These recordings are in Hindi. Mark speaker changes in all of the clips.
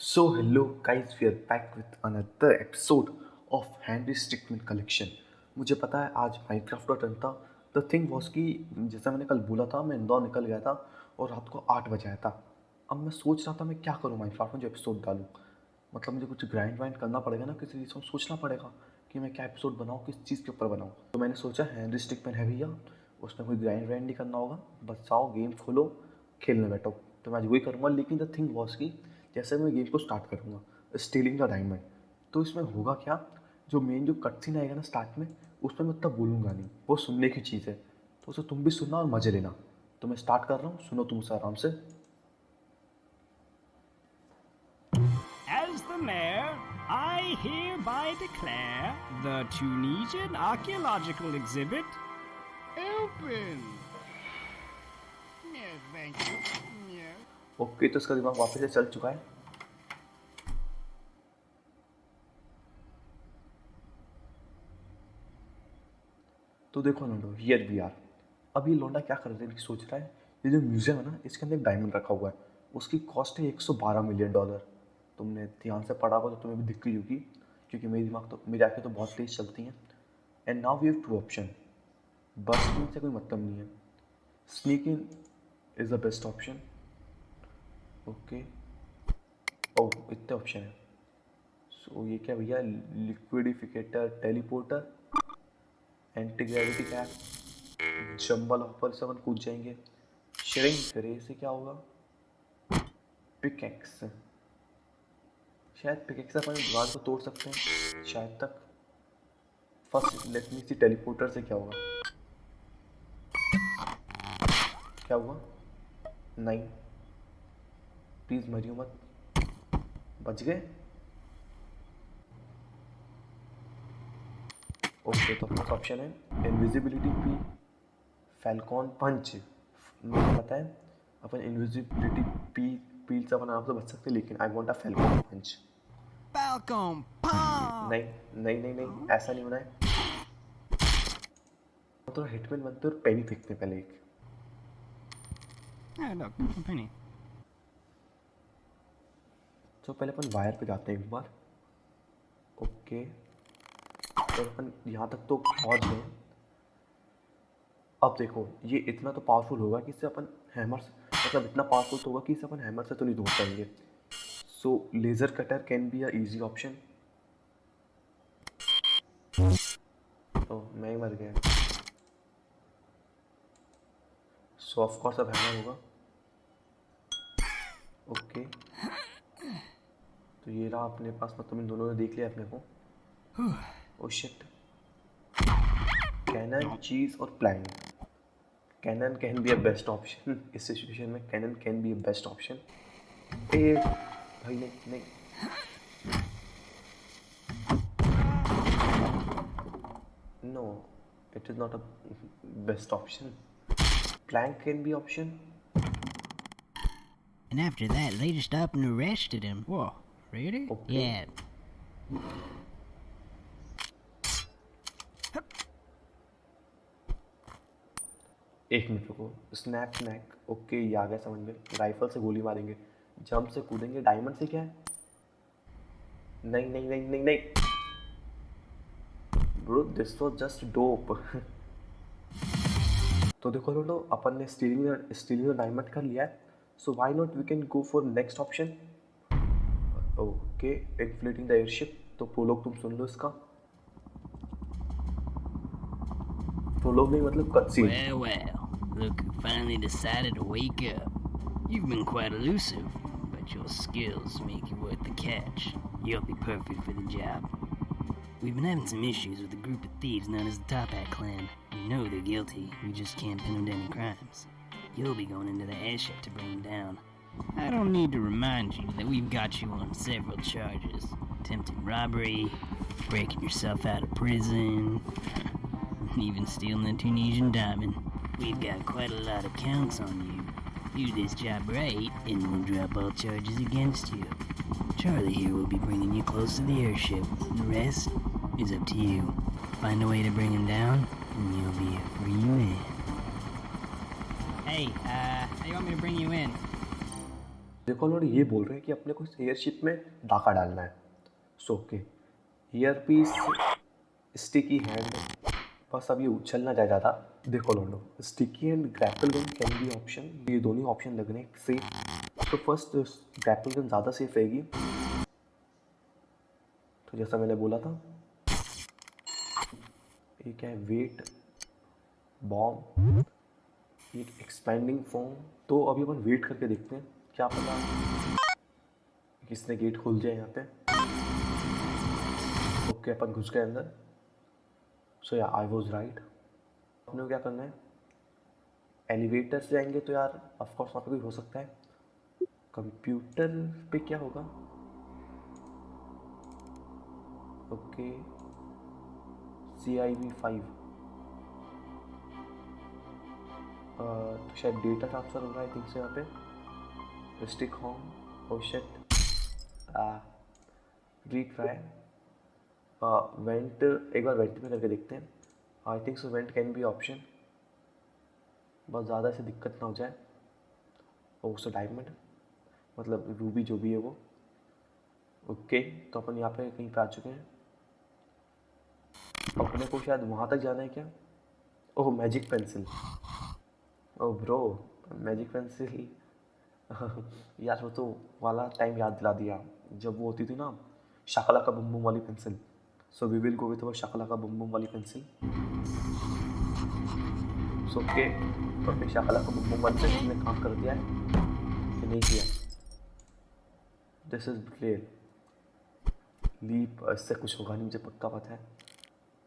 Speaker 1: So hello guys, we are back with another episode of Henry Stickmin Collection. मुझे पता है आज माइनक्राफ्ट का टर्न था. द थिंग वॉज कि जैसा मैंने कल बोला था, मैं इंदौर निकल गया था और रात को 8 बजे आया था. अब मैं सोच रहा था मैं क्या करूँ माइनक्राफ्ट में जो एपिसोड डालूँ. मतलब मुझे कुछ ग्राइंड वाइंड करना पड़ेगा ना, किसी चीज़ को सोचना पड़ेगा कि मैं क्या एपिसोड बनाऊँ, किस चीज़ के ऊपर बनाऊँ. तो मैंने सोचा हैंनरी स्टिकमैन है भैया, उसमें कोई ग्राइंड वाइंड नहीं करना होगा, बस आओ गेम खोलो खेलने बैठो. तो मैं आज वही करूँगा. लेकिन द थिंग वॉज कि जैसे मैं गेम को स्टार्ट करूँगा स्टीलिंग द डायमंड, तो इसमें होगा क्या, जो मेन जो कट सीन आएगा ना स्टार्ट में, उसमें मैं उतना बोलूँगा नहीं, वो सुनने की चीज़ है. तो उसे तुम भी सुनना और मज़े लेना. तो मैं स्टार्ट कर रहा हूँ, सुनो तुम उसे आराम से.
Speaker 2: As the mayor, I hereby declare the Tunisian archaeological exhibit open. Yes, thank you. Yes.
Speaker 1: Okay, तो इसका दिमाग वापस से चल चुका है. तो देखो लोंडो, हियर वी आर. अब ये लोंडा क्या कर रहे हैं, सोच रहा है ये जो म्यूजियम है ना, इसके अंदर एक डायमंड रखा हुआ है. उसकी कॉस्ट है $112 मिलियन. तुमने ध्यान से पढ़ा होगा तो तुम्हें भी दिख रही होगी, क्योंकि मेरी आंखें तो बहुत तेज चलती हैं. And now we have two option. Busting से कोई मतलब नहीं है. Sneak in is the best option. Okay. Oh, इतने ऑप्शन है. सो ये क्या भैया, liquidificator, teleporter, anti gravity cap, jumble hopper से अपन कूद जाएंगे. श्रिंक रे से क्या होगा, पिकेक्स. शायद पिकेक्स से अपन दीवार को तोड़ सकते हैं शायद तक. फर्स्ट लेट मी सी टेलीपोर्टर से क्या होगा. क्या हुआ, नहीं प्लीज मरियो मत. बच गए. ओके, तो फर्स्ट ऑप्शन है इनविजिबिलिटी पी, फैल्कॉन पंच. मुझे पता है अपन इनविजिबिलिटी पील से अपन आराम से बच सकते हैं, लेकिन I want a falcon punch.
Speaker 2: Falcon Punch!
Speaker 1: नहीं नहीं नहीं नहीं, ऐसा नहीं होना है. तो हिटमैन बनते और पेनी फेंकते पहले एक.
Speaker 2: Oh, look, a penny.
Speaker 1: तो पहले अपन वायर पे जाते हैं एक बार. ओके, तो अपन यहाँ तक तो पहुँच गए. अब देखो, ये इतना तो पावरफुल होगा कि इससे अपन हैमर से, मतलब इतना पावरफुल तो होगा कि इसे अपन हैमर से तो नहीं तोड़ पाएंगे. So laser cutter can be a easy option. तो मैं ही मर गया. सो ऑफ कोर्स अब हैमर होगा. ओके, तो ये रहा अपने पास, मतलब इन दोनों ने देख लिया अपने को. Oh shit. कैनन, चीज और plan. Cannon can be a best option इस सिचुएशन में. Cannon can be a best option. ए भाई, नहीं नहीं. No, it is not a best option. Plank can be option.
Speaker 3: And after that, they just up and arrested him.
Speaker 2: Whoa, really?
Speaker 1: Okay.
Speaker 3: Yeah.
Speaker 1: एक मिनट रुको. Snap snack. ओके, ये आ गया समझ में. राइफल से गोली मारेंगे, जंप से कूदेंगे. डायमंड से क्या है, नहीं नहीं नहीं नहीं नहीं. Bro, this was just dope. तो देखो लोगो, अपन ने स्टीलिंग डायमंड कर लिया है. So why not we can go for next option. Okay, inflating the airship. तो प्रोलॉग तुम सुन लो इसका. प्रोलॉग नहीं मतलब cutscene.
Speaker 3: Well, well. Look who finally decided to wake up. You've been quite elusive, but your skills make you worth the catch. You'll be perfect for the job. We've been having some issues with a group of thieves known as the Top Hat Clan. We know they're guilty, we just can't pin them to any crimes. You'll be going into the airship to bring them down. I don't need to remind you that we've got you on several charges. Attempted robbery, breaking yourself out of prison, even stealing the Tunisian diamond. We've got quite a lot of counts on you. Do this job right, and we'll drop all charges against you. Charlie here will be bringing you close to the airship. The rest is up to you. Find a way to bring him down, and you'll be a free man.
Speaker 2: Hey, how do you want me to bring you in?
Speaker 1: देखो उन्होंने ये बोल रहे हैं कि अपने को इस एयरशिप में डाका डालना है। So okay, ear piece, sticky hand, बस अब ये उछलना जाए ज़्यादा। देखो लोडो, sticky and grapple gun can be option, ये दोनों ऑप्शन लग रहे हैं सेफ। तो फर्स्ट ग्रैपल गन ज़्यादा सेफ रहेगी। तो जैसा मैंने बोला था, ये क्या है, वेट बॉम्ब, एक एक्सपेंडिंग फोम। तो अभी अपन वेट करके देखते हैं, क्या पता किसने गेट खोल दिया यहाँ पे। ओके, अपन घुस गए अंदर। सो या आई वॉज राइट। अपने को क्या करना है, एलिवेटर से जाएंगे तो यार ऑफकोर्स वहाँ पे कोई हो सकता है। कंप्यूटर पे क्या होगा, ओके CIV5, तो शायद डेटा ट्रांसफ़र हो रहा है आई थिंक से यहाँ पे। Stick home, oh shit, retry, went, एक बार वेंट में करके देखते हैं। I think so went can be option, बहुत ज़्यादा से दिक्कत ना हो जाए। ओ सो डायमंड, मतलब रूबी जो भी है वो। ओके, तो अपन यहाँ पे कहीं पे आ चुके हैं। अपने को शायद वहाँ तक जाना है क्या। Oh magic pencil, oh bro magic pencil यार वो तो वाला टाइम याद दिला दिया जब वो होती थी ना शकला का बम बम वाली pencil. So we will go with वो शकला का बम बम वाली पेंसिल। सो ओके, तो फिर शकला का बम बम वाली पेंसिल ने काम कर दिया है कि नहीं किया। दिस इज क्लियर लीप, इससे कुछ होगा नहीं, मुझे पक्का पता है।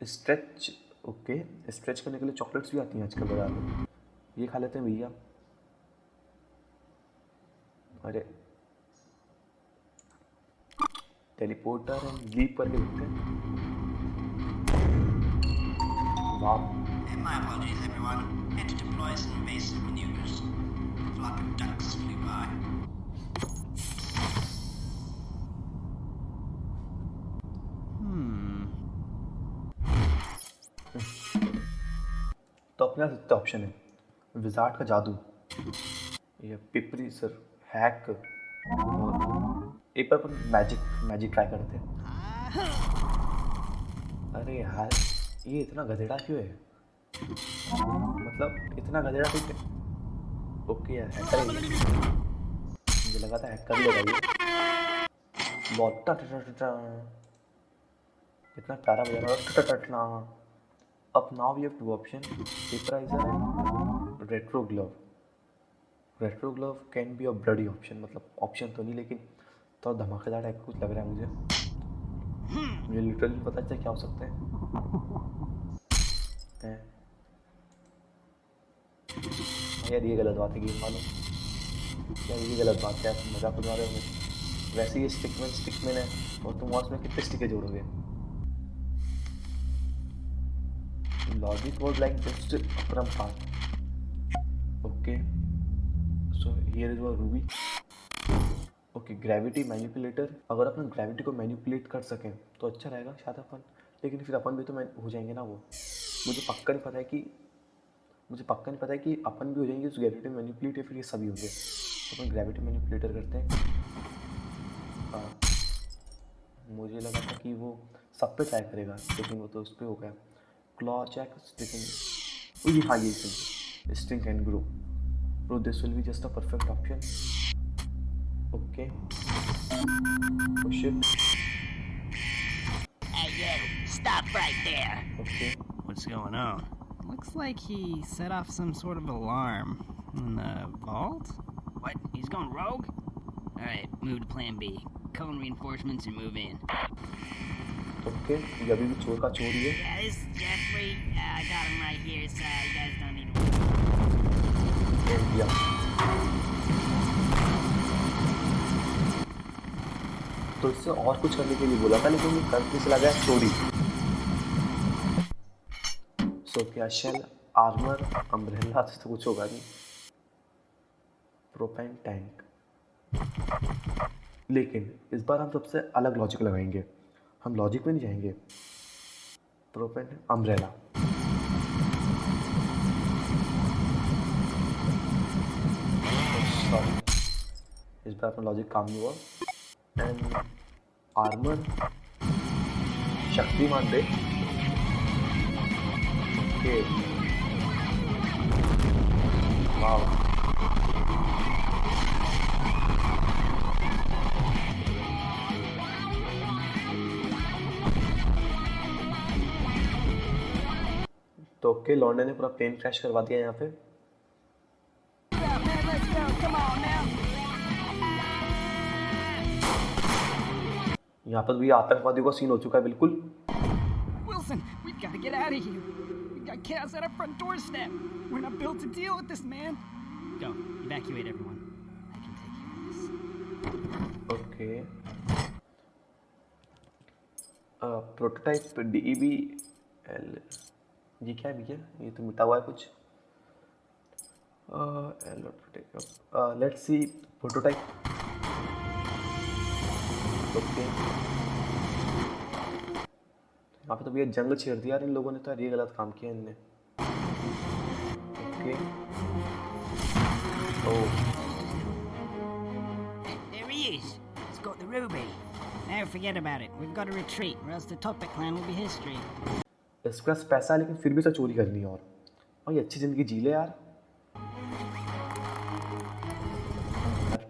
Speaker 1: स्ट्रेच, ओके स्ट्रेच करने के लिए चॉकलेट्स भी आती हैं आजकल बाजार में, ये खा लेते हैं भैया। अरे टेलीपोर्टर एंड लीप करके देखते हैं। वाह,
Speaker 4: My apologies, everyone. Had to deploy some invasive maneuvers. A flock of ducks flew by.
Speaker 1: तो अपने पास इतने ऑप्शन है, विजार्ड का जादू, ये पिपरी सर हैक, और एक बार अपन मैजिक ट्राई करते हैं। अरे यार ये इतना गधेड़ा क्यों है, मतलब इतना गधेड़ा ठीक है। ओके यार हैकर है ये, मुझे लगा था हैकर ही होगा ये। बहुत इतना प्यारा बजा रहा है। अब now we have two option, paperizer and retro glove. Retro glove can be a bloody option, मतलब ऑप्शन तो नहीं लेकिन तो धमाकेदार टाइप कुछ लग रहा है मुझे लिटरली पता चला क्या हो सकता है। यार ये गलत बात है गेम वालों, यार ये गलत बात है, आप मजाक उड़ा रहे हो। वैसे ही स्टिकमैन है और तुम उसमें कितने स्टिके जोड़ोगे। Logic was like just from part. Okay, so here is our Ruby. Okay, gravity manipulator, अगर अपन ग्रेविटी को मैनिपुलेट कर सकें तो अच्छा रहेगा शायद अपन, लेकिन फिर अपन भी तो हो जाएंगे ना वो। मुझे पक्का नहीं पता है कि अपन भी हो जाएंगे उस ग्रेविटी मैनिपुलेट या फिर ये सभी हो गए। अपन ग्रेविटी मैनिपुलेटर करते हैं। हाँ, मुझे लगा था कि वो सब पे ट्राई करेगा लेकिन वो तो उस पर हो गया। Claw check, sticking. हाँ ये string can grow. Bro, this will be just a perfect option. Okay. Push it.
Speaker 3: Hey, you! Stop right there!
Speaker 1: Okay.
Speaker 2: What's going on? Looks like he set off some sort of alarm in the vault.
Speaker 3: What? He's going rogue? Alright, move to plan B. Cone reinforcements and move in.
Speaker 1: Okay. ये अभी भी चोर का चोर ही है।
Speaker 3: Yeah, this is Jeffrey. I got him right here, so you guys don't need to worry.
Speaker 1: या तो इससे और कुछ करने के लिए बोला था लेकिन ये कर किस लगा है, चोरी। सो क्या शेल, आर्मर, अम्ब्रेला से तो कुछ होगा नहीं। प्रोपेन टैंक, लेकिन इस बार हम सबसे अलग लॉजिक लगाएंगे, हम लॉजिक में नहीं जाएंगे। प्रोपेन अम्ब्रेला, सॉरी इस बार अपना लॉजिक काम नहीं हुआ। And armour Shaktimaan they. Okay वाह, तो ओके लॉन्डे ने पूरा प्लेन क्रैश करवा दिया यहाँ पे। यहाँ पर भी आतंकवादियों का सीन हो चुका है बिल्कुल।
Speaker 2: Wilson, we've got to get out of here. We've got chaos at our front doorstep. We're not built to deal with this, man. Go, evacuate everyone. I can take care of this.
Speaker 1: Okay prototype DEB L, ये क्या है भैया? ये तो मिटा हुआ है कुछ। Let's see prototype. ओके यहाँ पे तो भैया जंग छेड़ दिया यार इन लोगों ने, तो यार ये गलत काम किया इनने। Okay oh
Speaker 3: There he is. He's got the ruby.
Speaker 2: Now forget about it. We've got to retreat, or else the Topic clan will be history.
Speaker 1: इसके पास पैसा है लेकिन फिर भी तो चोरी करनी है। और ये अच्छी ज़िंदगी जी ले यार।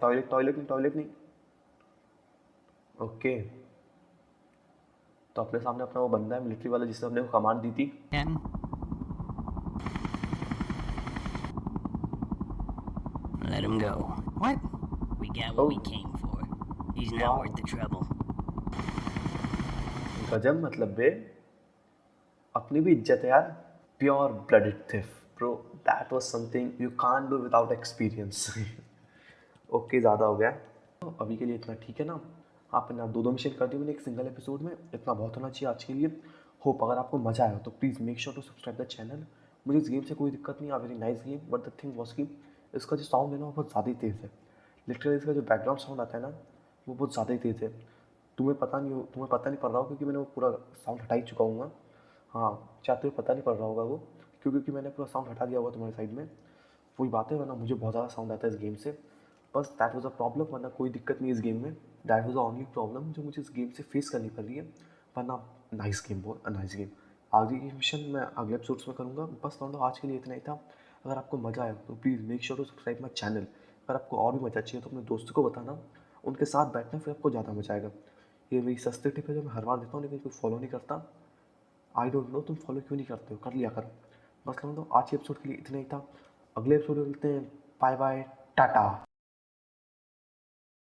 Speaker 1: टॉयलेट टॉयलेट नहीं, टॉयलेट नहीं। ओके तो अपने सामने अपना वो बंदा है मिलिट्री वाला जिसने अपने को कमांड दी थी।
Speaker 2: Captain?
Speaker 3: Let him go.
Speaker 2: What?
Speaker 3: We got what we
Speaker 1: Oh.
Speaker 3: came for. He's not
Speaker 1: Wow.
Speaker 3: worth the trouble.
Speaker 1: गजब, मतलब बे अपनी भी इज्जत है यार। Pure blooded thief bro, that was something you can't do without experience. Okay ज़्यादा हो गया, तो अभी के लिए इतना ठीक है ना। आपने 2-2 मिशन कर दिए मैंने एक सिंगल एपिसोड में, इतना बहुत होना चाहिए आज के लिए। होप अगर आपको मज़ा आया हो तो please make sure to subscribe the channel. मुझे इस गेम से कोई दिक्कत नहीं, uh very nice game, but the thing was कि इसका जो साउंड है ना वो बहुत ज़्यादा ही तेज़ है। लिटरली इसका जो बैकग्राउंड साउंड आता है ना वो बहुत ज़्यादा ही तेज़ है। तुम्हें पता नहीं पड़ रहा हो क्योंकि मैंने वो पूरा साउंड हटा ही चुका हूँ। हाँ शायद तुम्हें पता नहीं पड़ रहा होगा वो क्योंकि मैंने पूरा साउंड हटा दिया हुआ तुम्हारे साइड में। वही बात है, वरना मुझे बहुत ज़्यादा साउंड आता है इस गेम से। बस दैट वाज अ प्रॉब्लम, वरना कोई दिक्कत नहीं इस गेम में। That was the only problem जो मुझे इस गेम से फेस करनी पड़ रही है, वरना नाइस गेम, बहुत नाइस गेम। आगे की मिशन मैं अगले एपिसोड्स में करूँगा। बस लौंडो आज के लिए इतना ही था। अगर आपको मज़ा आया तो please make sure to subscribe my channel. अगर आपको और भी मज़ा चाहिए तो अपने दोस्तों को बताना, उनके साथ बैठना, फिर आपको ज़्यादा मज़ा आएगा। ये मेरी सस्ती टिप है जो मैं हर बार देता हूँ लेकिन कोई फॉलो नहीं करता। आई डोंट नो तुम फॉलो क्यों नहीं करते हो, कर लिया करो। बस लौंडो आज के एपिसोड के लिए इतना ही था। अगले एपिसोड में मिलते हैं। Bye bye, Tata.